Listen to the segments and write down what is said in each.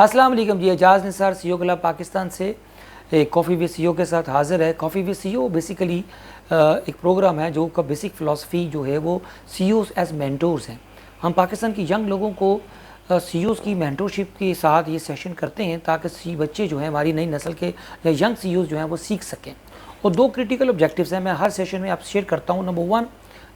السلام علیکم جی، اعجاز نثار سی او کلب پاکستان سے ایک کافی وی سی او کے ساتھ حاضر ہے۔ کافی وی سی او بیسیکلی ایک پروگرام ہے جو کا بیسک فلاسفی جو ہے وہ سی اوز ایز مینٹورز ہیں۔ ہم پاکستان کی ینگ لوگوں کو سی اوز کی مینٹورشپ کے ساتھ یہ سیشن کرتے ہیں تاکہ بچے جو ہیں ہماری نئی نسل کے یا ینگ سی اوز جو ہیں وہ سیکھ سکیں۔ اور دو کریٹیکل آبجیکٹیوز ہیں میں ہر سیشن میں آپ شیئر کرتا ہوں۔ Number 1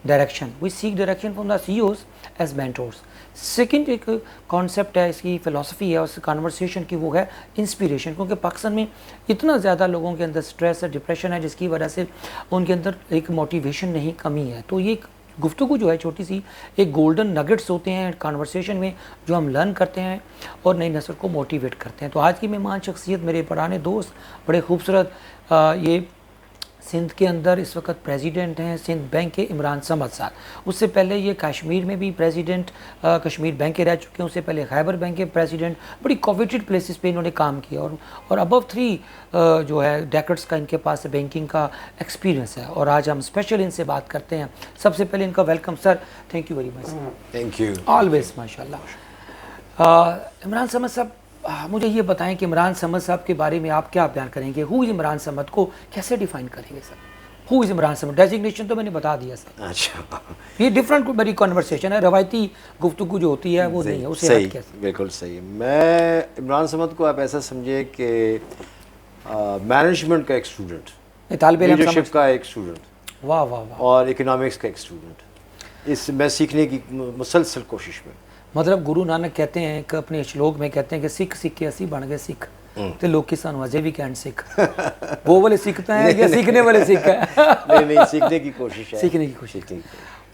direction, we seek direction from the CEOs as mentors. Second ایک کانسیپٹ ہے، اس کی فلاسفی ہے اس کنورسیشن کی، وہ ہے انسپیریشن، کیونکہ پاکستان میں اتنا زیادہ لوگوں کے اندر سٹریس ہے، ڈپریشن ہے، جس کی وجہ سے ان کے اندر ایک موٹیویشن نہیں، کمی ہے۔ تو یہ گفتگو جو ہے چھوٹی سی ایک گولڈن نگٹس ہوتے ہیں کنورسیشن میں جو ہم لرن کرتے ہیں اور نئی نسل کو موٹیویٹ کرتے ہیں۔ تو آج کی مہمان شخصیت میرے پرانے دوست، بڑے خوبصورت، یہ سندھ کے اندر اس وقت پریزیڈنٹ ہیں سندھ بینک کے، عمران صمد صاحب۔ اس سے پہلے یہ کشمیر میں بھی پریزیڈنٹ کشمیر بینک کے رہ چکے ہیں، اس سے پہلے خیبر بینک کے پریزیڈنٹ، بڑی کوویٹڈ پلیسز پہ انہوں نے کام کیا اور ابو 3 جو ہے ڈیکڈس کا ان کے پاس بینکنگ کا ایکسپیرینس ہے۔ اور آج ہم اسپیشل ان سے بات کرتے ہیں۔ سب سے پہلے ان کا welcome sir, thank you very much. Thank you always ماشاء اللہ۔ عمران صمد صاحب، مجھے یہ بتائیں کہ عمران صمد صاحب کے بارے میں آپ کیا بیان کریں گے؟ ہو از عمران صمد کو کیسے ڈیفائن کریں گے سر؟ ہو از عمران صمد، ڈیزگنیشن تو میں نے بتا دیا سر۔ اچھا، یہ ڈفرنٹ بڑی کنورسیشن ہے، روایتی گفتگو جو ہوتی ہے وہ نہیں ہے، اسے ہٹ کے۔ بالکل صحیح۔ میں عمران صمد کو آپ ایسا سمجھے کہ مینجمنٹ کا ایک اسٹوڈنٹ، طالب علم لیڈرشپ کا ایک اسٹوڈنٹ، واہ واہ واہ، اور اکنامکس کا ایک اسٹوڈنٹ، اس میں سیکھنے کی مسلسل کوشش میں۔ مطلب گرو نانک کہتے ہیں کہ اپنے شلوک میں کہتے ہیں کہ سکھ سکھ کے اسی بن گئے سکھ تے لوگ کسانوں اجے بھی کہن سکھ۔ وہ والے سکھتے ہیں یا سیکھنے والے سکھ ہیں؟ نہیں، سیکھنے کی کوشش ہے، سیکھنے کی کوشش۔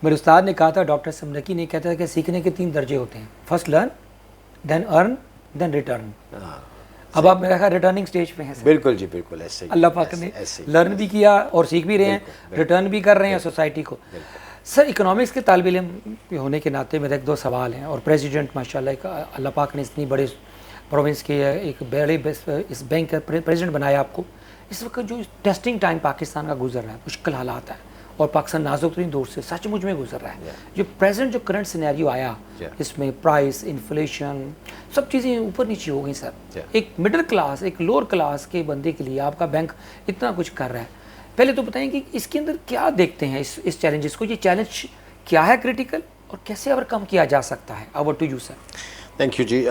میرے استاد نے کہا تھا، ڈاکٹر سمرکی نے کہتا ہے کہ سیکھنے کے 3 درجے ہوتے ہیں، فرسٹ لرن، دین ارن، دین ریٹرن۔ اب آپ میرا خیال ریٹرننگ سٹیج پہ ہیں سر۔ بالکل جی، بالکل ایسے ہی۔ اللہ پاک نے لرن بھی کیا اور سیکھ بھی رہے ہیں، ریٹرن بھی کر رہے ہیں سوسائٹی کو۔ سر اکنامکس کے طالب علم ہونے کے ناطے میرے 1-2 سوال ہیں، اور پریزیڈنٹ ماشاءاللہ اللہ پاک نے اتنی بڑے پروونس کے ایک بڑے اس بینک کا پریزیڈنٹ بنایا آپ کو۔ اس وقت جو ٹیسٹنگ ٹائم پاکستان کا گزر رہا ہے، مشکل حالات ہیں اور پاکستان نازک ترین دور سے سچ مجھ میں گزر رہا ہے۔ جو پریزنٹ جو کرنٹ سینیریو آیا، اس میں پرائس، انفلیشن، سب چیزیں اوپر نیچے ہو گئی سر۔ ایک مڈل کلاس، ایک لوور کلاس کے بندے کے لیے آپ کا بینک اتنا کچھ کر رہا ہے۔ پہلے تو بتائیں کہ اس کے اندر کیا دیکھتے ہیں اس چیلنجز کو؟ یہ چیلنج کیا ہے کریٹیکل اور کیسے اوور کم کیا جا سکتا ہے؟ Over to you sir. Thank you جی۔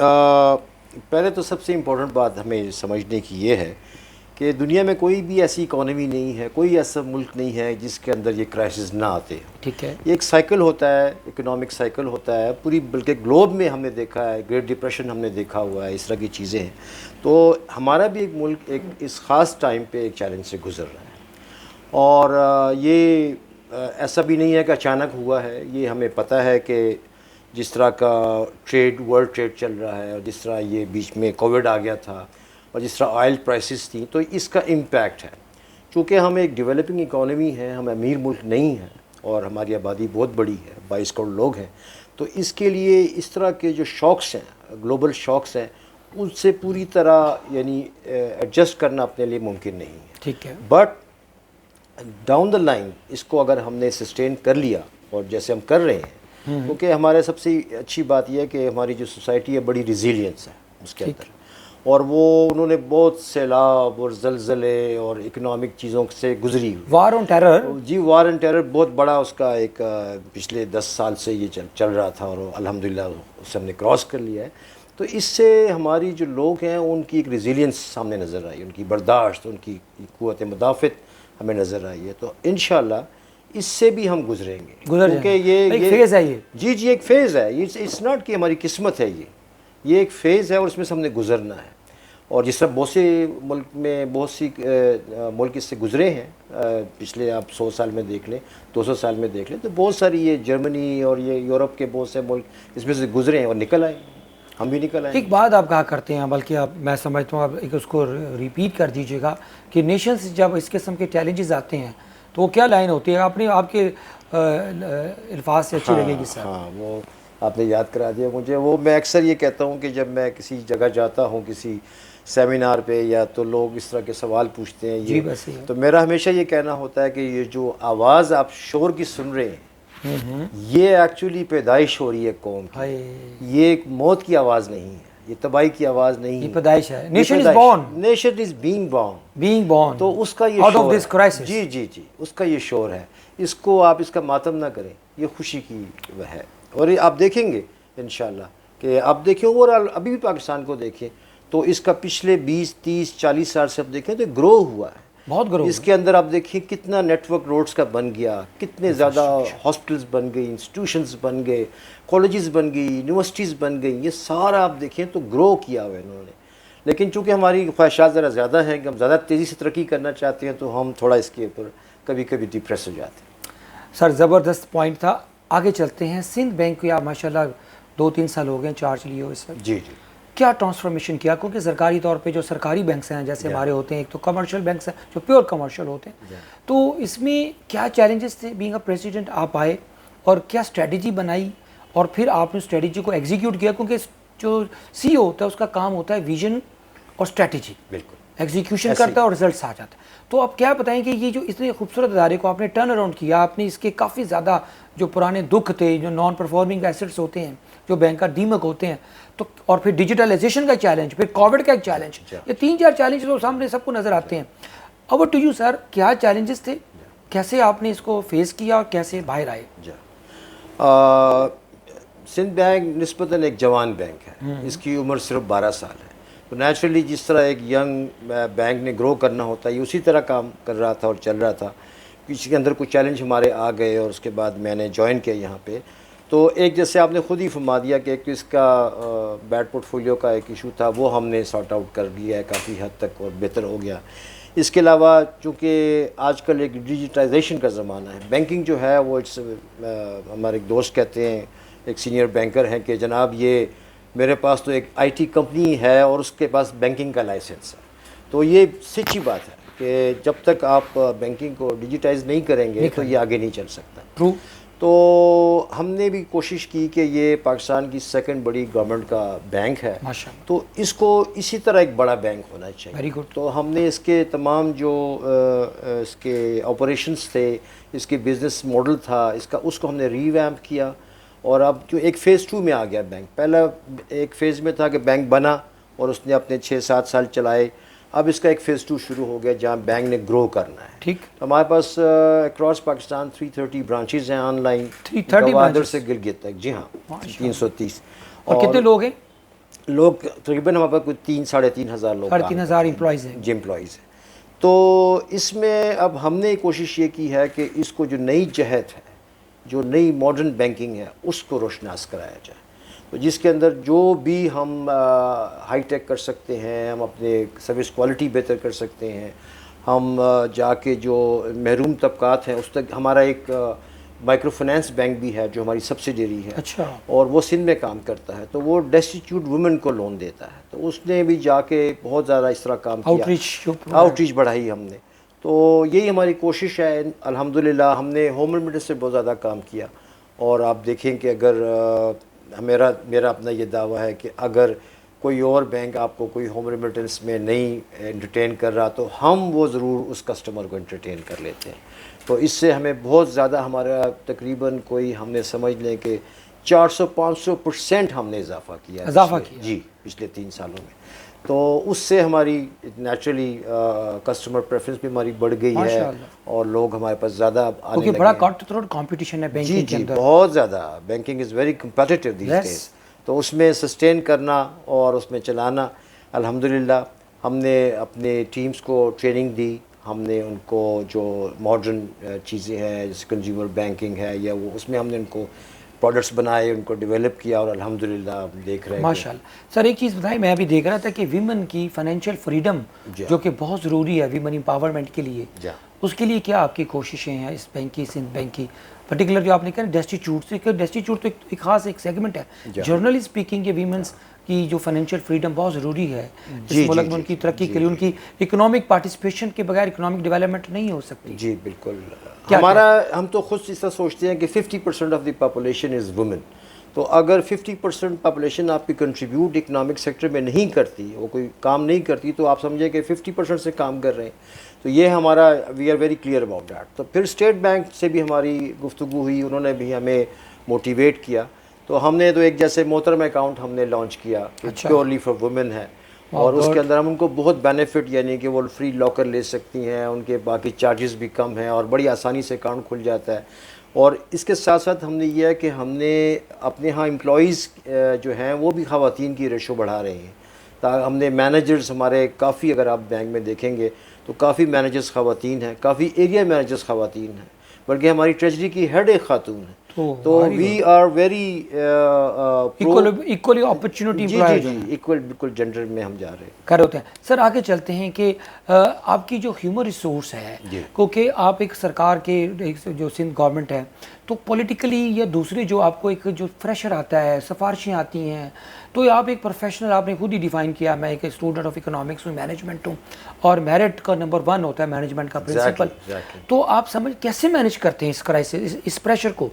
پہلے تو سب سے امپورٹنٹ بات ہمیں سمجھنے کی یہ ہے کہ دنیا میں کوئی بھی ایسی اکانومی نہیں ہے، کوئی ایسا ملک نہیں ہے جس کے اندر یہ کرائسس نہ آتے۔ ٹھیک ہے، یہ ایک سائیکل ہوتا ہے، اکنامک سائیکل ہوتا ہے پوری، بلکہ گلوب میں ہم نے دیکھا ہے، گریٹ ڈپریشن ہم نے دیکھا ہوا ہے، اس طرح کی چیزیں ہیں۔ تو ہمارا بھی ایک ملک ایک اس خاص ٹائم پہ ایک چیلنج سے گزر رہا ہے، اور یہ ایسا بھی نہیں ہے کہ اچانک ہوا ہے۔ یہ ہمیں پتہ ہے کہ جس طرح کا ورلڈ ٹریڈ چل رہا ہے، اور جس طرح یہ بیچ میں کووڈ آ گیا تھا، اور جس طرح آئل پرائسز تھیں، تو اس کا امپیکٹ ہے۔ چونکہ ہم ایک ڈیولپنگ اکانومی ہیں، ہم امیر ملک نہیں ہیں، اور ہماری آبادی بہت بڑی ہے، 22 کروڑ لوگ ہیں، تو اس کے لیے اس طرح کے جو شاکس ہیں، گلوبل شاکس ہیں، ان سے پوری طرح یعنی ایڈجسٹ کرنا اپنے لیے ممکن نہیں ہے۔ ٹھیک ہے، بٹ ڈاؤن دا لائن اس کو اگر ہم نے سسٹین کر لیا، اور جیسے ہم کر رہے ہیں، کیونکہ ہمارے سب سے اچھی بات یہ ہے کہ ہماری جو سوسائٹی ہے بڑی ریزیلینس ہے اس کے اندر، اور وہ انہوں نے بہت سیلاب اور زلزلے اور اکنامک چیزوں سے گزری ہوئی۔ وار آن ٹیرر، جی، وار اینڈ ٹیرر بہت بڑا اس کا ایک پچھلے 10 سال سے یہ چل رہا تھا، اور الحمدللہ اسے ہم نے کراس کر لیا ہے۔ تو اس سے ہماری جو لوگ ہیں ان کی ایک ریزیلینس سامنے نظر آئی، ان کی برداشت، ان کی قوت مدافعت ہمیں نظر آئی ہے۔ تو انشاءاللہ اس سے بھی ہم گزریں گے، کیونکہ یہ ایک فیز ہے۔ یہ جی ایک فیز ہے، اٹس ناٹ کہ ہماری قسمت ہے، یہ ایک فیز ہے، اور اس میں سے ہم نے گزرنا ہے۔ اور جس طرح بہت سے ملک میں بہت سی ملک اس سے گزرے ہیں، پچھلے آپ 100 سال میں دیکھ لیں، 200 سال میں دیکھ لیں، تو بہت ساری یہ جرمنی اور یہ یورپ کے بہت سے ملک اس میں سے گزرے ہیں اور نکل آئے، ہم بھی نکل آئے۔ ایک بات آپ کہا کرتے ہیں، بلکہ آپ میں سمجھتا ہوں آپ ایک اس کو ریپیٹ کر دیجیے گا کہ نیشنز جب اس قسم کے چیلنجز آتے ہیں تو وہ کیا لائن ہوتی ہے؟ آپ کے الفاظ سے اچھی لگے گی سر۔ ہاں، وہ آپ نے یاد کرا دیا مجھے۔ وہ میں اکثر یہ کہتا ہوں کہ جب میں کسی جگہ جاتا ہوں، کسی سیمینار پہ، یا تو لوگ اس طرح کے سوال پوچھتے ہیں، جی بس تو میرا ہمیشہ یہ کہنا ہوتا ہے کہ یہ جو آواز آپ شور کی سن رہے ہیں، یہ ایکچولی پیدائش ہو رہی ہے قوم کی، یہ ایک موت کی آواز نہیں ہے، یہ تباہی کی آواز نہیں یہ ہے، پیدائش ہے. Nation is born, nation is being born. Being born تو اس کا یہ آؤٹ آف شور دس کرائسس. جی جی جی اس کا یہ شور ہے. اس کو آپ اس کا ماتم نہ کریں، یہ خوشی کی وہ ہے. اور یہ آپ دیکھیں گے انشاءاللہ کہ آپ دیکھیں اوور آل ابھی بھی پاکستان کو دیکھیں تو اس کا پچھلے 20 30 40 سال سے آپ دیکھیں تو گرو ہوا ہے. بہت گرو. اس کے اندر آپ دیکھیں کتنا نیٹ ورک روڈز کا بن گیا، کتنے زیادہ ہاسپٹلز بن گئی، انسٹیٹیوشنز بن گئے، کالجز بن گئی، یونیورسٹیز بن گئی. یہ سارا آپ دیکھیں تو گرو کیا ہوا ہے انہوں نے. لیکن چونکہ ہماری خواہشات ذرا زیادہ ہیں کہ ہم زیادہ تیزی سے ترقی کرنا چاہتے ہیں تو ہم تھوڑا اس کے اوپر کبھی کبھی ڈپریس ہو جاتے ہیں. سر زبردست پوائنٹ تھا. آگے چلتے ہیں. سندھ بینک کو آپ ماشاء اللہ 2-3 سال ہو گئے چارج لیے ہو اس وقت. جی جی کیا ٹرانسفارمیشن کیا؟ کیونکہ سرکاری طور پہ جو سرکاری بینکس ہیں جیسے ہمارے ہوتے ہیں، ایک تو کمرشل بینکس ہیں جو پیور کمرشل ہوتے ہیں، تو اس میں کیا چیلنجز تھے؟ بینگ اے پریزیڈنٹ آپ آئے اور کیا اسٹریٹجی بنائی اور پھر آپ نے اسٹریٹجی کو ایگزیکیوٹ کیا؟ کیونکہ جو سی او ہوتا ہے اس کا کام ہوتا ہے ویژن اور اسٹریٹجی، بالکل ایگزیکیوشن کرتا ہے اور رزلٹس آ جاتا ہے. تو آپ کیا بتائیں کہ یہ جو اتنے خوبصورت ادارے کو آپ نے ٹرن اراؤنڈ کیا، آپ نے اس کے کافی زیادہ جو پرانے دکھ تھے، جو نان پرفارمنگ ایسٹس ہوتے ہیں، جو بینک کا دیمک ہوتے ہیں، تو اور پھر ڈیجیٹلائزیشن کا چیلنج، پھر کووڈ کا ایک چیلنج، یہ 3-4 چیلنج تو سامنے سب کو نظر آتے ہیں. اوور ٹو یو سر، کیا چیلنجز تھے، کیسے آپ نے اس کو فیس کیا اور کیسے باہر آئے؟ سندھ بینک نسبتاً ایک جوان بینک ہے، اس کی عمر صرف 12 سال ہے. تو نیچرلی جس طرح ایک ینگ بینک نے گرو کرنا ہوتا ہے یہ اسی طرح کام کر رہا تھا اور چل رہا تھا. اس کے اندر کچھ چیلنج ہمارے آ گئے اور اس کے بعد میں نے جوائن کیا یہاں پہ. تو ایک جیسے آپ نے خود ہی فرما دیا کہ ایک اس کا بیڈ پورٹ فولیو کا ایک ایشو تھا، وہ ہم نے سارٹ آؤٹ کر لیا ہے کافی حد تک اور بہتر ہو گیا. اس کے علاوہ چونکہ آج کل ایک ڈیجیٹائزیشن کا زمانہ ہے، بینکنگ جو ہے وہ ہمارے ایک دوست کہتے ہیں، ایک سینئر بینکر ہیں کہ جناب یہ میرے پاس تو ایک آئی ٹی کمپنی ہے اور اس کے پاس بینکنگ کا لائسنس ہے. تو یہ سچی بات ہے کہ جب تک آپ بینکنگ کو ڈیجیٹائز نہیں کریں گے تو یہ آگے نہیں چل سکتا. ٹرو. تو ہم نے بھی کوشش کی کہ یہ پاکستان کی سیکنڈ بڑی گورنمنٹ کا بینک ہے، تو اس کو اسی طرح ایک بڑا بینک ہونا چاہیے. Very good. تو ہم نے اس کے تمام جو اس کے آپریشنز تھے، اس کے بزنس ماڈل تھا اس کو ہم نے ری ویمپ کیا. اور اب جو ایک فیز 2 میں آ گیا بینک. پہلا ایک فیز میں تھا کہ بینک بنا اور اس نے اپنے 6-7 سال چلائے. اب اس کا ایک فیز 2 شروع ہو گیا جہاں بینک نے گرو کرنا ہے. ٹھیک. ہمارے پاس اکراس پاکستان 330 برانچز ہیں آن لائن، 330 گوادر سے گلگت تک. جی ہاں 330. اور کتنے لوگ ہیں؟ لوگ تقریباً ہمارے پاس کوئی 3-3.5 ہزار لوگ، 3,500 امپلائیز ہیں. جی امپلائیز ہیں. تو اس میں اب ہم نے کوشش یہ کی ہے کہ اس کو جو نئی جہت ہے، جو نئی ماڈرن بینکنگ ہے، اس کو روشناس کرایا جائے. تو جس کے اندر جو بھی ہم ہائی ٹیک کر سکتے ہیں، ہم اپنے سروس کوالٹی بہتر کر سکتے ہیں، ہم جا کے جو محروم طبقات ہیں اس تک. ہمارا ایک مائکرو فائنانس بینک بھی ہے جو ہماری سبسیڈیری ہے. اچھا. اور وہ سندھ میں کام کرتا ہے، تو وہ ڈیسٹیٹیوٹ وومن کو لون دیتا ہے. تو اس نے بھی جا کے بہت زیادہ اس طرح کام کیا، آؤٹ ریچ بڑھائی ہم نے. تو یہی ہماری کوشش ہے. الحمدللہ ہم نے ہوم ریمیٹنس سے بہت زیادہ کام کیا. اور آپ دیکھیں کہ اگر میرا اپنا یہ دعویٰ ہے کہ اگر کوئی اور بینک آپ کو کوئی ہوم ریمیٹنس میں نہیں انٹرٹین کر رہا تو ہم وہ ضرور اس کسٹمر کو انٹرٹین کر لیتے ہیں. تو اس سے ہمیں بہت زیادہ ہمارا تقریباً کوئی ہم نے سمجھ لیں کہ 400-500% ہم نے اضافہ کیا جی پچھلے 3 سالوں میں. تو اس سے ہماری نیچرلی کسٹمر پریفرنس بھی ہماری بڑھ گئی ہے اور لوگ ہمارے پاس زیادہ آنے لگے ہیں. بڑا کٹ تھروٹ کمپٹیشن ہے بینکنگ کے اندر. بہت زیادہ. Banking is very competitive these days. تو اس میں سسٹین کرنا اور اس میں چلانا، الحمدللہ ہم نے اپنے ٹیمز کو ٹریننگ دی. ہم نے ان کو جو ماڈرن چیزیں ہیں جیسے کنزیومر بینکنگ ہے یا وہ، اس میں ہم نے ان کو پروڈکٹس بنائے، ان کو ڈیولپ کیا اور الحمدللہ ہم دیکھ رہے ہیں. ماشاءاللہ. سر ایک چیز بتائیں، میں ابھی دیکھ رہا تھا کہ ویمن کی فائنینشیل فریڈم جو کہ بہت ضروری ہے ویمن امپاورمنٹ کے لیے، اس کے لیے کیا آپ کی کوششیں ہیں اس بینک کی، سندھ بینک کی پرٹیکولر جو آپ نے کہا ڈیسٹیٹیوٹ سے؟ ڈیسٹیٹیوٹ تو ایک خاص ایک سیگمنٹ ہے. جنرلی اسپیکنگ یہ ویمنس کی جو فائنینشیل فریڈم بہت ضروری ہے اس ملک میں ان کی ترقی کے لیے. ان کی اکنامک پارٹیسپیشن کے بغیر اکنامک ڈیولپمنٹ نہیں ہو سکتی. جی بالکل. ہم تو خود اس طرح سوچتے ہیں کہ 50% of the population is woman. تو اگر 50% پاپولیشن آپ کی کنٹریبیوٹ اکنامک سیکٹر میں نہیں کرتی، وہ کوئی کام نہیں کرتی، تو آپ سمجھیں کہ 50% سے کام کر رہے ہیں. تو یہ ہمارا we are very clear about that. تو پھر اسٹیٹ بینک سے بھی ہماری گفتگو ہوئی، انہوں نے بھی ہمیں موٹیویٹ کیا. تو ہم نے تو ایک جیسے محترم اکاؤنٹ ہم نے لانچ کیا کہ پیورلی فار وومن ہے، اور اس کے اندر ہم ان کو بہت بینیفٹ، یعنی کہ وہ فری لاکر لے سکتی ہیں، ان کے باقی چارجز بھی کم ہیں اور بڑی آسانی سے اکاؤنٹ کھل جاتا ہے. اور اس کے ساتھ ساتھ ہم نے یہ ہے کہ ہم نے اپنے ہاں امپلائیز جو ہیں وہ بھی خواتین کی ریشو بڑھا رہے ہیں. ہم نے مینیجرز ہمارے کافی، اگر آپ بینک میں دیکھیں گے تو کافی مینیجرز خواتین ہیں، کافی ایریا مینیجرز خواتین ہیں، بلکہ ہماری ٹریجری کی ہیڈ ایک خاتون ہے. تو we are very equally opportunity جی ایکول، بالکل جنڈر میں ہم جا رہے ہیں کر ہوتے ہیں. سر آگے چلتے ہیں کہ آپ کی جو ہیومن ریسورس ہے، کیونکہ آپ ایک سرکار کے جو سندھ گورنمنٹ ہے، تو پولیٹیکلی یا دوسری جو آپ کو ایک جو فریشر آتا ہے، سفارشیں آتی ہیں، تو آپ ایک پروفیشنل، آپ نے خود ہی ڈیفائن کیا، میں ایک اسٹوڈنٹ آف اکنامکس ہوں، مینجمنٹ ہوں، اور میرٹ کا نمبر 1 ہوتا ہے مینجمنٹ کا پرنسپل. تو آپ کیسے مینیج کرتے ہیں اس کرائسس، اس پریشر کو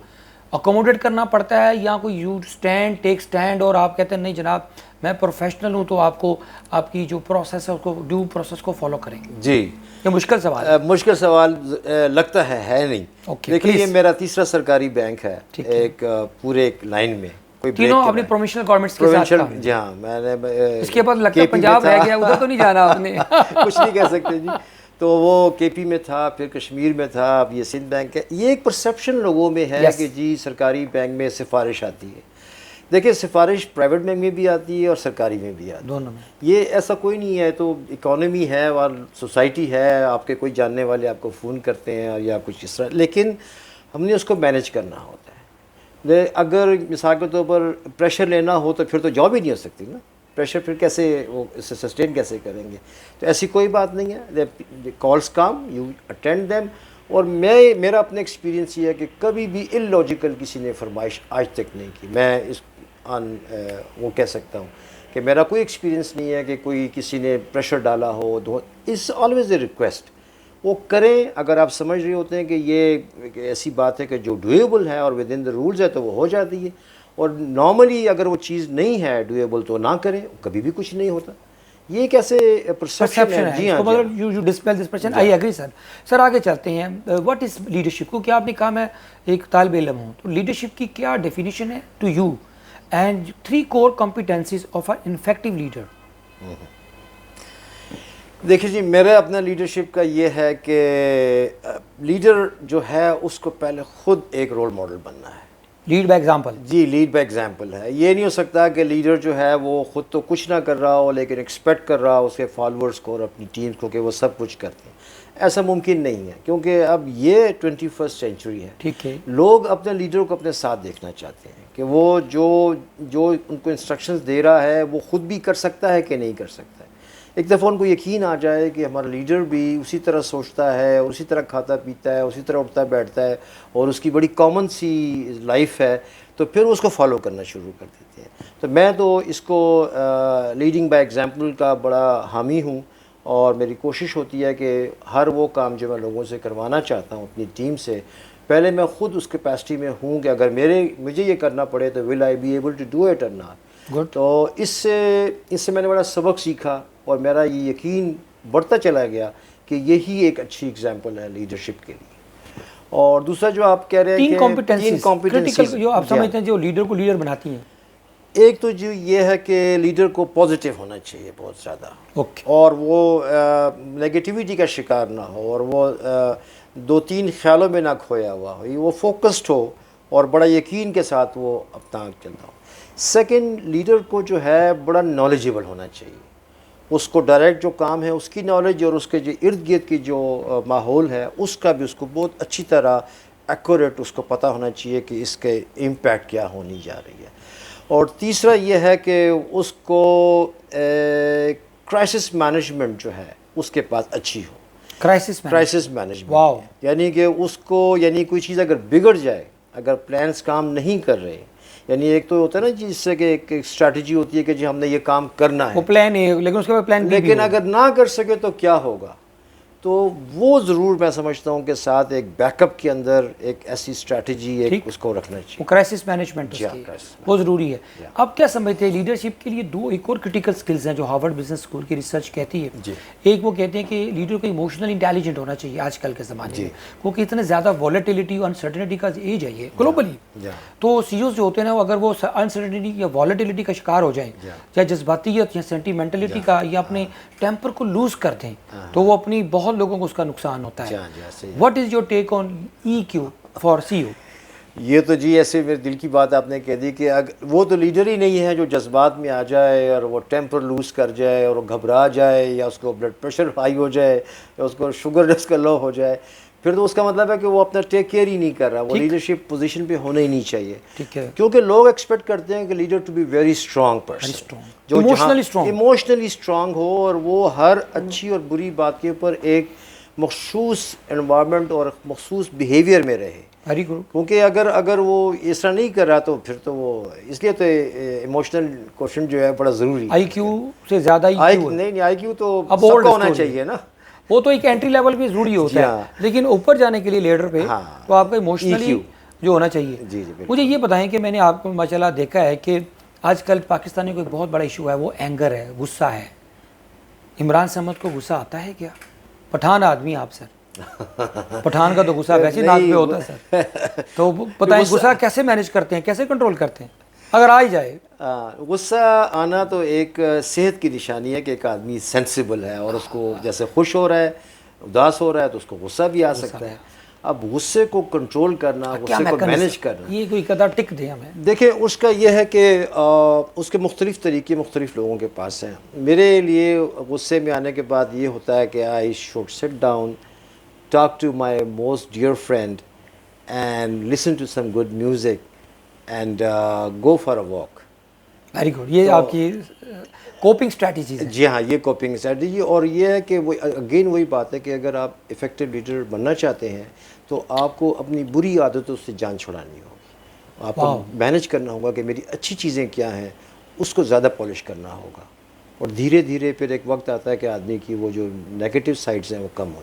اکوموڈیٹ کرنا پڑتا ہے، یا کوئی یو ٹیک اسٹینڈ اور آپ کہتے ہیں نہیں جناب میں پروفیشنل ہوں تو آپ کو آپ کی جو پروسیس ہے اس کو ڈیو پروسیس کو فالو کریں گے؟ جی یہ مشکل سوال ہے. مشکل سوال لگتا ہے نہیں. دیکھیے یہ میرا تیسرا سرکاری بینک ہے ایک پورے ایک لائن میں. تینوں اپنی پروونشل گورنمنٹس کے ساتھ کام. جی ہاں، میں نے اس کے بعد لگتا ہے پنجاب رہ گیا، ادھر تو نہیں جانا آپ نے؟ کچھ نہیں کہہ سکتے جی. تو وہ کے پی میں تھا، پھر کشمیر میں تھا، اب یہ سندھ بینک ہے. یہ ایک پرسیپشن لوگوں میں ہے کہ جی سرکاری بینک میں سفارش آتی ہے. دیکھیں سفارش پرائیویٹ بینک میں بھی آتی ہے اور سرکاری میں بھی آتی ہے، دونوں میں. یہ ایسا کوئی نہیں ہے. تو اکانومی ہے اور سوسائٹی ہے، آپ کے کوئی جاننے والے آپ کو فون کرتے ہیں یا کچھ اس طرح، لیکن ہم نے اس کو مینیج کرنا ہوتا ہے. اگر مثال کے طور پر پریشر لینا ہو تو پھر تو جاب ہی نہیں ہو سکتی نا. پریشر پھر کیسے وہ اسے سسٹین کیسے کریں گے؟ تو ایسی کوئی بات نہیں ہے. Calls come, you attend them. اور میرا اپنا ایکسپیرینس یہ ہے کہ کبھی بھی ان لاجیکل کسی نے فرمائش آج تک نہیں کی. میں اس وہ کہہ سکتا ہوں کہ میرا کوئی ایکسپیرینس نہیں ہے کہ کوئی کسی نے پریشر ڈالا ہو. It's always a request. وہ کریں اگر آپ سمجھ رہے ہوتے ہیں کہ یہ ایسی بات ہے کہ جو ڈویبل ہے اور ود ان دا رولز ہے تو وہ ہو جاتی ہے. اور نارملی اگر وہ چیز نہیں ہے ڈویبل تو نہ کریں، کبھی بھی کچھ نہیں ہوتا. یہ کیسے پرسیپشن ہے. جی ہاں، مطلب you dispel this person. I agree sir. Sir آگے چلتے ہیں. What is leadership? کیونکہ آپ نے کہا میں ایک طالب علم ہوں، تو لیڈرشپ کی کیا ڈیفینیشن ہے to you, and 3 core competencies of an effective leader? دیکھیے جی میرا اپنا لیڈرشپ کا یہ ہے کہ لیڈر جو ہے اس کو پہلے خود ایک رول ماڈل بننا ہے. Lead by example. جی لیڈ بائی ایگزامپل ہے. یہ نہیں ہو سکتا کہ لیڈر جو ہے وہ خود تو کچھ نہ کر رہا ہو لیکن ایکسپیکٹ کر رہا ہو اس کے فالوورز کو اور اپنی ٹیمز کو کہ وہ سب کچھ کرتے ہیں. ایسا ممکن نہیں ہے کیونکہ اب یہ 21 سینچری ہے. ٹھیک ہے. لوگ اپنے لیڈر کو اپنے ساتھ دیکھنا چاہتے ہیں کہ وہ جو ان کو انسٹرکشنز دے رہا ہے وہ خود بھی کر سکتا ہے کہ نہیں کر سکتا ہے. ایک دفعہ ان کو یقین آ جائے کہ ہمارا لیڈر بھی اسی طرح سوچتا ہے اور اسی طرح کھاتا پیتا ہے، اسی طرح اٹھتا بیٹھتا ہے اور اس کی بڑی کامن سی لائف ہے، تو پھر اس کو فالو کرنا شروع کر دیتے ہیں. تو میں تو اس کو لیڈنگ بائی ایگزامپل کا بڑا حامی ہوں، اور میری کوشش ہوتی ہے کہ ہر وہ کام جو میں لوگوں سے کروانا چاہتا ہوں اپنی ٹیم سے، پہلے میں خود اس کیپیسٹی میں ہوں کہ اگر مجھے یہ کرنا پڑے تو will I be able to do it or not. تو اس سے میں نے بڑا سبق سیکھا اور میرا یہ یقین بڑھتا چلا گیا کہ یہی ایک اچھی ایگزامپل ہے لیڈرشپ کے لیے. اور دوسرا جو آپ کہہ رہے ہیں کہ 3 کمپیٹنسیز جو آپ سمجھتے ہیں جو لیڈر کو لیڈر بناتی ہیں. ایک تو جو یہ ہے کہ لیڈر کو پازیٹیو ہونا چاہیے بہت زیادہ، اور وہ نیگیٹیوٹی کا شکار نہ ہو، اور وہ 2-3 خیالوں میں نہ کھویا ہوا ہو، وہ فوکسڈ ہو اور بڑا یقین کے ساتھ وہ اپنا چلتا ہو. سیکنڈ، لیڈر کو جو ہے بڑا نالجیبل ہونا چاہیے. اس کو ڈائریکٹ جو کام ہے اس کی نالج اور اس کے جو ارد گرد کی جو ماحول ہے اس کا بھی اس کو بہت اچھی طرح ایکوریٹ اس کو پتہ ہونا چاہیے کہ اس کے امپیکٹ کیا ہونی جا رہی ہے. اور تیسرا یہ ہے کہ اس کو کرائسس مینجمنٹ جو ہے اس کے پاس اچھی ہو. کرائسس مینجمنٹ یعنی کہ اس کو، یعنی کوئی چیز اگر بگڑ جائے، اگر پلانس کام نہیں کر رہے، یعنی ایک تو ہوتا ہے نا جس سے کہ ایک اسٹریٹجی ہوتی ہے کہ جی ہم نے یہ کام کرنا ہے، وہ پلان ہے لیکن اس کے بعد پلان لیکن اگر نہ کر سکے تو کیا ہوگا. تو وہ ضرور میں سمجھتا ہوں کہ ساتھ ایک بیک اپ کے اندر ایک ایسی اسٹریٹجی ایک اس کو رکھنا چاہیے. وہ کرائسس مینجمنٹ وہ ضروری ہے. اب کیا سمجھتے ہیں لیڈرشپ کے لیے ایک اور کرٹیکل سکلز ہیں جو ہارورڈ بزنس اسکول کی ریسرچ کہتی ہے. ایک وہ کہتے ہیں کہ لیڈر کو ایموشنل انٹیلیجنٹ ہونا چاہیے آج کل کے زمانے میں, کیونکہ اتنے زیادہ والیٹیلیٹی اور انسرٹنٹی کا ایج ہے یہ گلوبلی. تو سی اوز جو ہوتے ہیں نا اگر وہ انسرٹنٹی یا والیٹیلیٹی کا شکار ہو جائیں یا جذباتیت یا سینٹیمنٹلٹی کا یا اپنے ٹیمپر کو لوز کر دیں تو وہ اپنی بہت لوگوں کو اس کا نقصان ہوتا ہے. What is your take on E Q for C O? یہ تو جی ایسے میرے دل کی بات آپ نے کہہ دی کہ وہ تو لیڈر ہی نہیں ہے جو جذبات میں آ جائے اور وہ ٹیمپر لوز کر جائے اور وہ گھبرا جائے یا اس کو بلڈ پریشر ہائی ہو جائے یا اس کو شوگر اس کا لو ہو جائے, پھر تو اس کا مطلب ہے کہ وہ اپنا ٹیک کیئر ہی نہیں کر رہا. وہ لیڈرشپ پوزیشن پہ ہونا ہی نہیں چاہیے, کیونکہ لوگ ایکسپیکٹ کرتے ہیں کہ leader to be very strong person, جو ایموشنلی اسٹرانگ ہو اور وہ ہر اچھی اور بری بات کے اوپر ایک مخصوص انوائرمنٹ اور مخصوص بیہیویئر میں رہے. کیونکہ اگر وہ اس طرح نہیں کر رہا تو پھر تو وہ اس لیے تو ایموشنل کوشچن جو ہے بڑا ضروری ہے. آئی کیو سے زیادہ نہیں, آئی کیو تو سب کا ہونا چاہیے نا, وہ تو ایک انٹری لیول پہ ضروری ہوتا ہے, لیکن اوپر جانے کے لیے لیڈر پہ تو آپ کا ایموشنلی جو ہونا چاہیے. مجھے یہ بتائیں کہ میں نے آپ کو ماشاء اللہ دیکھا ہے کہ آج کل پاکستانی کو ایک بہت بڑا ایشو ہے, وہ اینگر ہے, غصہ ہے. عمران سمد کو غصہ آتا ہے کیا؟ پٹھان آدمی آپ سر, پٹھان کا تو غصہ ویسے ناک پہ ہوتا ہے سر, تو بتائیں غصہ کیسے مینیج کرتے ہیں, کیسے کنٹرول کرتے ہیں اگر آ ہی جائے؟ غصہ آنا تو ایک صحت کی نشانی ہے کہ ایک آدمی سینسیبل ہے اور اس کو جیسے خوش ہو رہا ہے, اداس ہو رہا ہے تو اس کو غصہ بھی آ سکتا ہے. اب غصے کو کنٹرول کرنا, غصے کو مینیج کرنا, یہ کوئی قدر ٹک دے ہمیں. دیکھیں اس کا یہ ہے کہ اس کے مختلف طریقے مختلف لوگوں کے پاس ہیں. میرے لیے غصے میں آنے کے بعد یہ ہوتا ہے کہ I should sit down, talk to my most dear friend and listen to some good music and go for a walk. Very good, یہ آپ کی کوپنگ اسٹریٹجیز ہیں. جی ہاں, یہ کوپنگ اسٹریٹجی, اور یہ ہے کہ وہ اگین وہی بات ہے کہ اگر آپ افیکٹو لیڈر بننا چاہتے ہیں تو آپ کو اپنی بری عادتوں سے جان چھڑانی ہوگی. آپ کو مینیج کرنا ہوگا کہ میری اچھی چیزیں کیا ہیں, اس کو زیادہ پالش کرنا ہوگا, اور دھیرے دھیرے پھر ایک وقت آتا ہے کہ آدمی کی وہ جو نیگیٹو سائڈز ہیں وہ کم ہو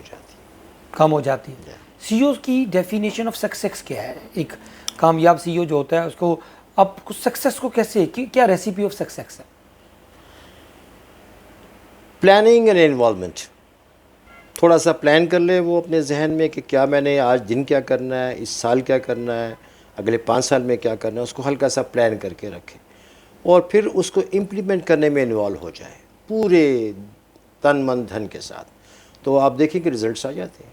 جاتی ہیں. سی او کی ڈیفینیشن آف سکسیس کیا ہے؟ ایک کامیاب سی او جو ہوتا ہے اس کو اب سکسیس کو کیسے, کیا ریسیپی آف سکسیس ہے؟ Planning and involvement. تھوڑا سا پلان کر لے وہ اپنے ذہن میں کہ کیا میں نے آج دن کیا کرنا ہے, اس سال کیا کرنا ہے, اگلے 5 سال میں کیا کرنا ہے, اس کو ہلکا سا پلان کر کے رکھے اور پھر اس کو امپلیمنٹ کرنے میں انوالو ہو جائے پورے تن من دھن کے ساتھ, تو آپ دیکھیں کہ ریزلٹس آ جاتے ہیں.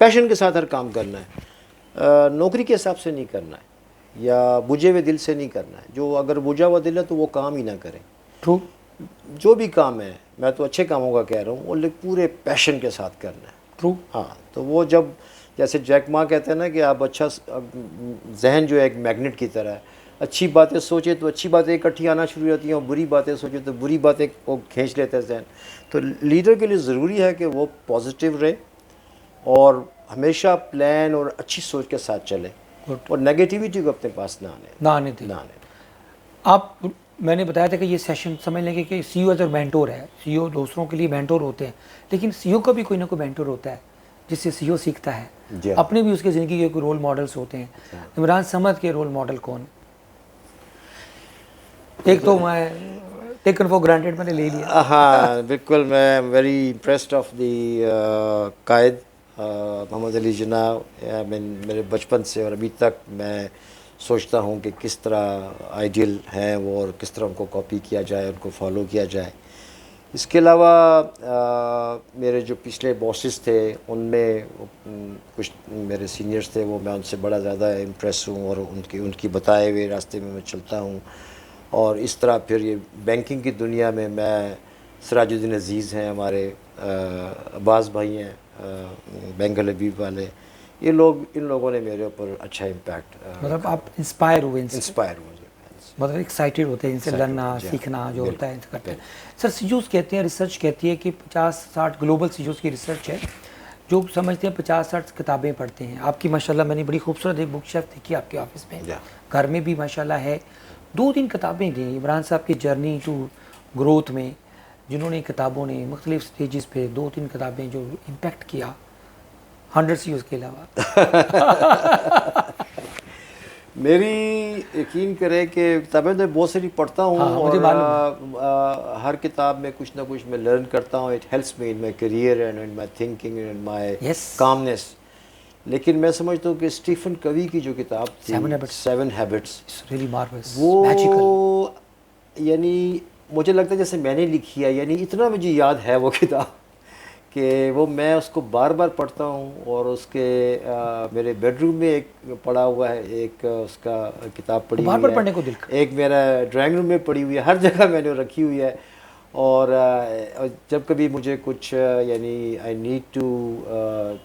پیشن کے ساتھ ہر کام کرنا ہے, نوکری کے حساب سے نہیں کرنا ہے یا بجھے ہوئے دل سے نہیں کرنا ہے. جو اگر بجھا ہوا دل ہے تو وہ کام ہی نہ کریں. جو بھی کام ہے, میں تو اچھے کاموں کا کہہ رہا ہوں, وہ پورے پیشن کے ساتھ کرنا ہے. ہاں, تو وہ جب جیسے جیک ما کہتے ہیں نا کہ آپ اچھا ذہن جو ہے ایک میگنیٹ کی طرح ہے, اچھی باتیں سوچے تو اچھی باتیں اکٹھی آنا شروع ہوتی ہیں, اور بری باتیں سوچے تو بری باتیں کو کھینچ لیتے ہیں ذہن. تو لیڈر کے لیے ضروری ہے کہ وہ پازیٹیو رہے اور ہمیشہ پلان اور اچھی سوچ کے ساتھ چلے, اور نیگیٹیوٹی کو اپنے پاس نہ آنے دیں. آپ, میں نے بتایا تھا کہ یہ سیشن سمجھ لیں گے کہ سی او ایز اے مینٹور ہے. سی او دوسروں کے لیے مینٹور ہوتے ہیں, لیکن سی او کا بھی کوئی نہ کوئی مینٹور ہوتا ہے جس سے سی او سیکھتا ہے. اپنے بھی اس کے زندگی کے کوئی رول ماڈلس ہوتے ہیں. عمران سمد کے رول ماڈل کون؟ ایک تو میں ٹیکن فار گرانٹیڈ میں نے لے لیا. ہاں بالکل, میں ویری امپریسڈ آف دی قائد محمد علی جناح. میرے بچپن سے اور ابھی تک میں سوچتا ہوں کہ کس طرح آئیڈیل ہیں وہ اور کس طرح ان کو کاپی کیا جائے, ان کو فالو کیا جائے. اس کے علاوہ میرے جو پچھلے باسز تھے ان میں کچھ میرے سینئرز تھے, وہ میں ان سے بڑا زیادہ امپریس ہوں اور ان کی بتائے ہوئے راستے میں چلتا ہوں. اور اس طرح پھر یہ بینکنگ کی دنیا میں سراج الدین عزیز ہیں ہمارے, عباس بھائی ہیں بینک الحبیب والے, ان لوگوں نے میرے اوپر اچھا امپیکٹ. مطلب آپ انسپائر ہوئے, مطلب ایکسائٹیڈ ہوتے ہیں ان سے لڑنا سیکھنا جو ہوتا ہے کرتے ہیں. سر سی اوز کہتے ہیں, ریسرچ کہتی ہے کہ 50-60 گلوبل سی اوز کی ریسرچ ہے جو سمجھتے ہیں 50-60 کتابیں پڑھتے ہیں. آپ کی ماشاءاللہ میں نے بڑی خوبصورت ایک بک شیلف دیکھی آپ کے آفس میں, گھر میں بھی ماشاءاللہ ہے. 2-3 کتابیں تھیں عمران صاحب کی جرنی ٹو گروتھ میں, جنہوں نے کتابوں نے مختلف سٹیجز پہ 2-3 کتابیں جو امپیکٹ کیا 100 CEOs کے علاوہ؟ میری یقین کرے کہ کتابیں تو بہت ساری پڑھتا ہوں اور ہر کتاب میں کچھ نہ کچھ میں لرن کرتا ہوں. It helps me in my career and in my thinking and my calmness. لیکن میں سمجھتا ہوں کہ اسٹیفن کوی کی جو کتاب تھی 7 ہیبٹس وہ یعنی مجھے لگتا ہے جیسے میں نے لکھی ہے, یعنی اتنا مجھے یاد ہے وہ کتاب کہ وہ میں اس کو بار بار پڑھتا ہوں. اور اس کے میرے بیڈ روم میں ایک پڑھا ہوا ہے, ایک اس کا کتاب پڑھی ہوئی ہے, پڑھنے کو دل ایک میرا ڈرائنگ روم میں پڑھی ہوئی ہے, ہر جگہ میں نے رکھی ہوئی ہے. اور جب کبھی مجھے کچھ یعنی I need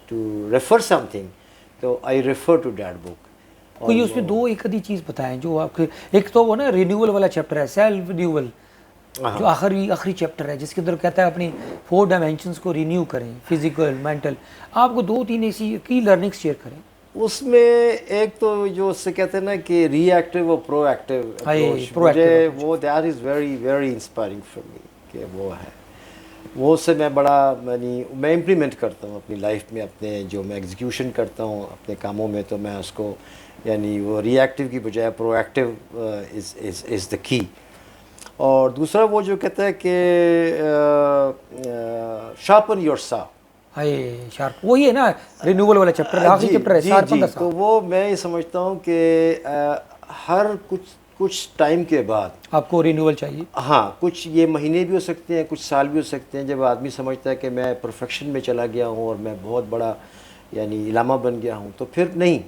to refer something تو I refer to that book. کوئی اس میں 2 ایک آدھی چیز بتائیں جو آپ کے, ایک تو وہ نا رینیول والا چیپٹر ہے, سیلف رینیول, جو آخری چیپٹر ہے جس کے اندر کہتا ہے اپنی 4 ڈائمینشنز کو رینیو کریں, فزیکل, مینٹل. آپ کو 2-3 ایسی کی لرننگس شیئر کریں. اس میں ایک تو جو اس سے کہتے ہیں نا کہ ری ایکٹیو اور پرو ایکٹیو اپروچ, مجھے وہ that is very very inspiring for me کہ وہ ہے, وہ سے میں بڑا میں امپلیمنٹ کرتا ہوں اپنی لائف میں, اپنے جو میں ایگزیکیوشن کرتا ہوں اپنے کاموں میں, تو میں اس کو یعنی وہ ری ایکٹیو کی بجائے پرو ایکٹیو از دا کی. اور دوسرا وہ جو کہتا ہے کہ شارپن یور سا, شارپ, وہی ہے نا رینیول والا چیپٹر, آخری چیپٹر ہے شارپن دا سا. تو وہ میں یہ سمجھتا ہوں کہ ہر کچھ ٹائم کے بعد آپ کو رینیول چاہیے. ہاں, کچھ یہ مہینے بھی ہو سکتے ہیں, کچھ سال بھی ہو سکتے ہیں, جب آدمی سمجھتا ہے کہ میں پرفیکشن میں چلا گیا ہوں اور میں بہت بڑا یعنی علامہ بن گیا ہوں, تو پھر نہیں,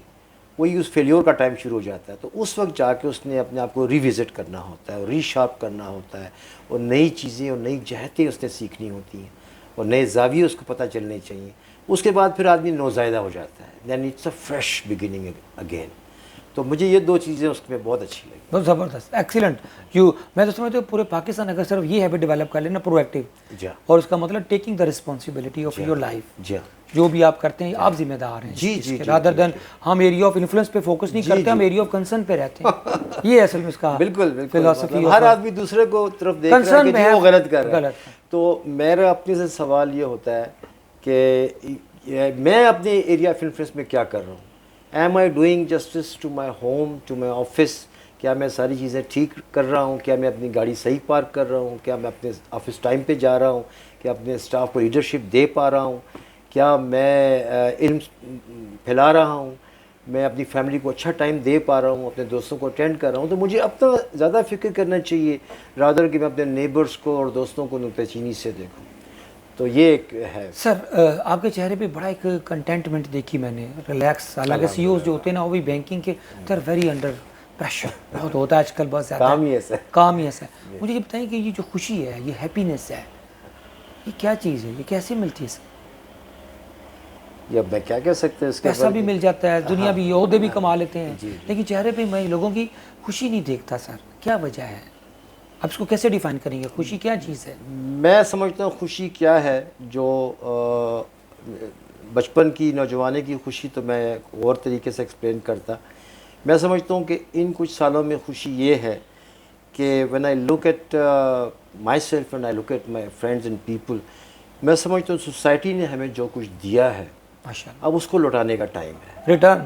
وہی اس فیلیور کا ٹائم شروع ہو جاتا ہے. تو اس وقت جا کے اس نے اپنے آپ کو ریوزٹ کرنا ہوتا ہے اور ری شارپ کرنا ہوتا ہے, اور نئی چیزیں اور نئی جہتیں اس نے سیکھنی ہوتی ہیں, اور نئے زاویے اس کو پتہ چلنے چاہیے. اس کے بعد پھر آدمی نوزائیدہ ہو جاتا ہے, then it's a fresh beginning again. تو مجھے یہ 2 چیزیں اس میں بہت اچھی لگی. بہت زبردست, ایکسیلنٹ. میں تو سمجھتا ہوں پورے پاکستان اگر صرف یہ ہیبٹ ڈیولپ کر لینا پرو ایکٹیو, اور اس کا مطلب taking the responsibility of your life, جو بھی آپ کرتے ہیں آپ ذمہ دار ہیں, رادر دین ہم ایریا آف انفلوئنس پہ فوکس نہیں کرتے, ہم ایریا آف کنسرن پہ رہتے ہیں. یہ اصل میں اس کا بالکل فلسفی, ہر آدمی دوسرے کو طرف دیکھ رہا ہے کہ وہ غلط کر رہا ہے. تو میرا اپنے سے سوال یہ ہوتا ہے کہ میں اپنے ایریا آف انفلوئنس میں کیا کر رہا ہوں. Am I doing justice to my home, to my office? کیا میں ساری چیزیں ٹھیک کر رہا ہوں؟ کیا میں اپنی گاڑی صحیح پارک کر رہا ہوں؟ کیا میں اپنے آفس ٹائم پہ جا رہا ہوں؟ کیا اپنے اسٹاف کو لیڈرشپ دے پا رہا ہوں؟ کیا میں علم پھیلا رہا ہوں؟ میں اپنی فیملی کو اچھا ٹائم دے پا رہا ہوں؟ اپنے دوستوں کو اٹینڈ کر رہا ہوں؟ تو مجھے اپنا زیادہ فکر کرنا چاہیے رادر کہ میں اپنے نیبرس کو اور دوستوں کو نکتہ چینی سے دیکھوں. تو یہ ایک ہے. سر آپ کے چہرے پہ بڑا ایک کنٹینٹمنٹ دیکھی میں نے, ریلیکس. حالانکہ سی اوز جو ہوتے ہیں نا وہ بھی بینکنگ کے they are very under pressure بہت ہوتا ہے آج کل, بہت زیادہ کام ہی ایسا ہے. مجھے یہ بتائیں کہ یہ جو خوشی ہے, یہ ہیپینس ہے, یہ کیا چیز ہے, یہ کیسے ملتی ہے سر؟ یا میں کیا کہہ سکتے ہیں, اس کا پیسہ بھی مل جاتا ہے, دنیا بھی, عہدے بھی کما لیتے ہیں, لیکن چہرے پہ میں لوگوں کی خوشی نہیں دیکھتا. سر کیا وجہ ہے؟ آپ اس کو کیسے ڈیفائن کریں گے, خوشی کیا چیز ہے؟ میں سمجھتا ہوں خوشی کیا ہے, جو بچپن کی, نوجوانی کی خوشی تو میں اور طریقے سے ایکسپلین کرتا. میں سمجھتا ہوں کہ ان کچھ سالوں میں خوشی یہ ہے کہ when I look at myself and I look at my friends and people, میں سمجھتا ہوں سوسائٹی نے ہمیں جو کچھ دیا ہے اب اس کو لوٹانے کا ٹائم ہے. ریٹرن,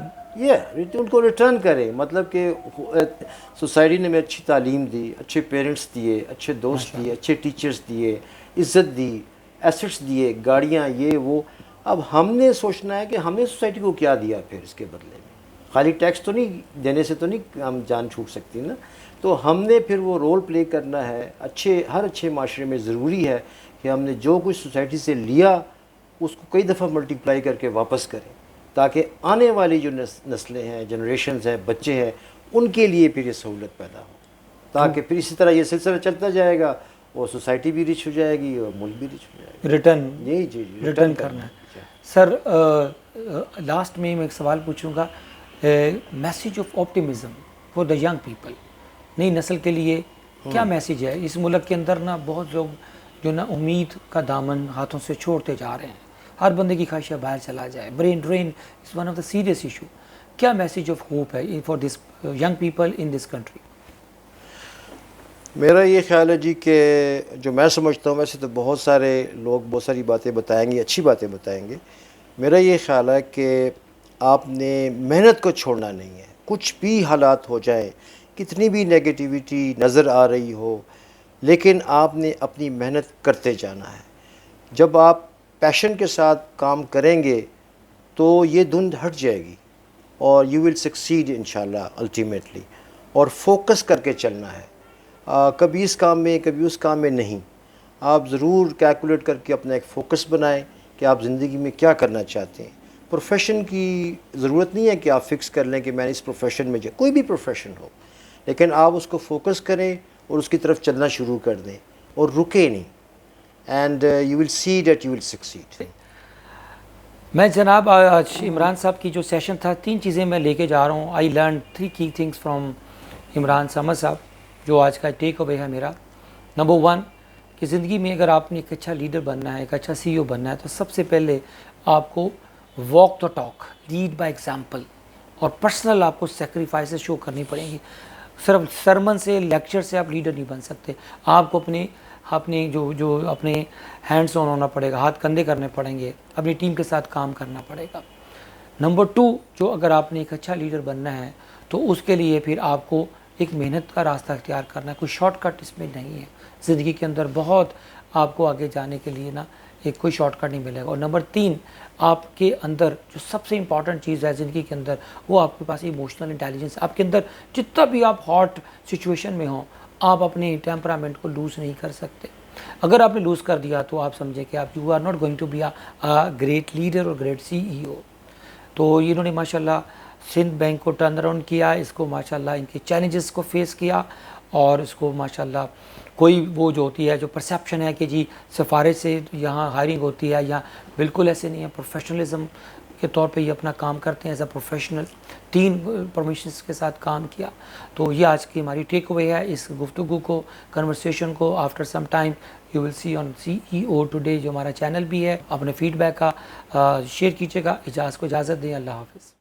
ان کو ریٹرن کریں. مطلب کہ سوسائٹی نے ہمیں اچھی تعلیم دی, اچھے پیرنٹس دیے, اچھے دوست دیے, اچھے ٹیچرز دیے, عزت دی, ایسٹس دیے, گاڑیاں, یہ وہ. اب ہم نے سوچنا ہے کہ ہم نے سوسائٹی کو کیا دیا پھر اس کے بدلے میں. خالی ٹیکس تو نہیں دینے سے تو نہیں ہم جان چھوٹ سکتی نا. تو ہم نے پھر وہ رول پلے کرنا ہے. ہر اچھے معاشرے میں ضروری ہے کہ ہم نے جو کچھ سوسائٹی سے لیا اس کو کئی دفعہ ملٹیپلائی کر کے واپس کریں, تاکہ آنے والی جو نسلیں ہیں, جنریشنز ہیں, بچے ہیں, ان کے لیے پھر یہ سہولت پیدا ہو, تاکہ پھر اسی طرح یہ سلسلہ چلتا جائے گا اور سوسائٹی بھی ریچ ہو جائے گی اور ملک بھی ریچ ہو جائے گا. ریٹرن, جی ریٹرن کرنا ہے. سر لاسٹ میں ایک سوال پوچھوں گا, message of optimism for the young people, نئی نسل کے لیے کیا میسیج ہے؟ اس ملک کے اندر نا بہت لوگ جو نا امید کا دامن ہاتھوں سے چھوڑتے جا رہے ہیں, ہر بندے کی خواہش ہے باہر چلا جائے, brain drain is one of the serious issue. کیا میسیج آف ہوپ ہے for this young people in this country? میرا یہ خیال ہے جی کہ جو میں سمجھتا ہوں، ویسے تو بہت سارے لوگ بہت ساری باتیں بتائیں گے، اچھی باتیں بتائیں گے. میرا یہ خیال ہے کہ آپ نے محنت کو چھوڑنا نہیں ہے. کچھ بھی حالات ہو جائیں، کتنی بھی نیگیٹیوٹی نظر آ رہی ہو، لیکن آپ نے اپنی محنت کرتے جانا ہے. جب آپ پیشن کے ساتھ کام کریں گے تو یہ دھند ہٹ جائے گی اور یو ول سکسیڈ انشاءاللہ الٹیمیٹلی. اور فوکس کر کے چلنا ہے، کبھی اس کام میں کبھی اس کام میں نہیں. آپ ضرور کیلکولیٹ کر کے اپنا ایک فوکس بنائیں کہ آپ زندگی میں کیا کرنا چاہتے ہیں. پروفیشن کی ضرورت نہیں ہے کہ آپ فکس کر لیں کہ میں اس پروفیشن میں کوئی بھی پروفیشن ہو، لیکن آپ اس کو فوکس کریں اور اس کی طرف چلنا شروع کر دیں اور رکے نہیں. And you will see that you will succeed. میں جناب آج عمران صاحب کی جو سیشن تھا، 3 چیزیں میں لے کے جا رہا ہوں. آئی لرن 3 کی تھنگس فرام عمران سمد صاحب، جو آج کا ٹیک اوے ہے میرا. نمبر 1 کہ زندگی میں اگر آپ نے ایک اچھا لیڈر بننا ہے، ایک اچھا CEO بننا ہے، تو سب سے پہلے آپ کو walk the talk, lead by example, اور پرسنل آپ کو سیکریفائسز شو کرنی پڑیں گی. صرف سرمن سے، لیکچر سے آپ لیڈر نہیں بن سکتے. آپ کو اپنے جو اپنے ہینڈز آن ہونا پڑے گا، ہاتھ کندھے کرنے پڑیں گے، اپنی ٹیم کے ساتھ کام کرنا پڑے گا. نمبر 2 جو اگر آپ نے ایک اچھا لیڈر بننا ہے تو اس کے لیے پھر آپ کو ایک محنت کا راستہ اختیار کرنا ہے. کوئی شارٹ کٹ اس میں نہیں ہے. زندگی کے اندر بہت آپ کو آگے جانے کے لیے ایک کوئی شارٹ کٹ نہیں ملے گا. اور نمبر 3 آپ کے اندر جو سب سے امپورٹنٹ چیز ہے زندگی کے اندر، وہ آپ کے پاس ایموشنل انٹیلیجنس. آپ کے اندر جتنا بھی آپ ہاٹ سچویشن میں ہوں، آپ اپنے ٹیمپرامنٹ کو لوز نہیں کر سکتے. اگر آپ نے لوز کر دیا تو آپ سمجھیں کہ آپ you are not going to be a great leader اور گریٹ CEO. تو انہوں نے ماشاءاللہ سندھ بینک کو ٹرن اراؤنڈ کیا، اس کو ماشاءاللہ ان کے چیلنجز کو فیس کیا، اور اس کو ماشاءاللہ کوئی وہ جو ہوتی ہے جو پرسیپشن ہے کہ جی سفارش سے یہاں ہائرنگ ہوتی ہے، یا بالکل ایسے نہیں ہے. پروفیشنلزم کے طور پہ یہ اپنا کام کرتے ہیں ایز اے پروفیشنل. 3 پرمیشنز کے ساتھ کام کیا. تو یہ آج کی ہماری ٹیک اوے ہے اس گفتگو کو، کنورسیشن کو. After some time you will see on CEO today, جو ہمارا چینل بھی ہے. اپنے فیڈ بیک کا شیئر کیجیے گا. کو اجازت دیں. اللہ حافظ.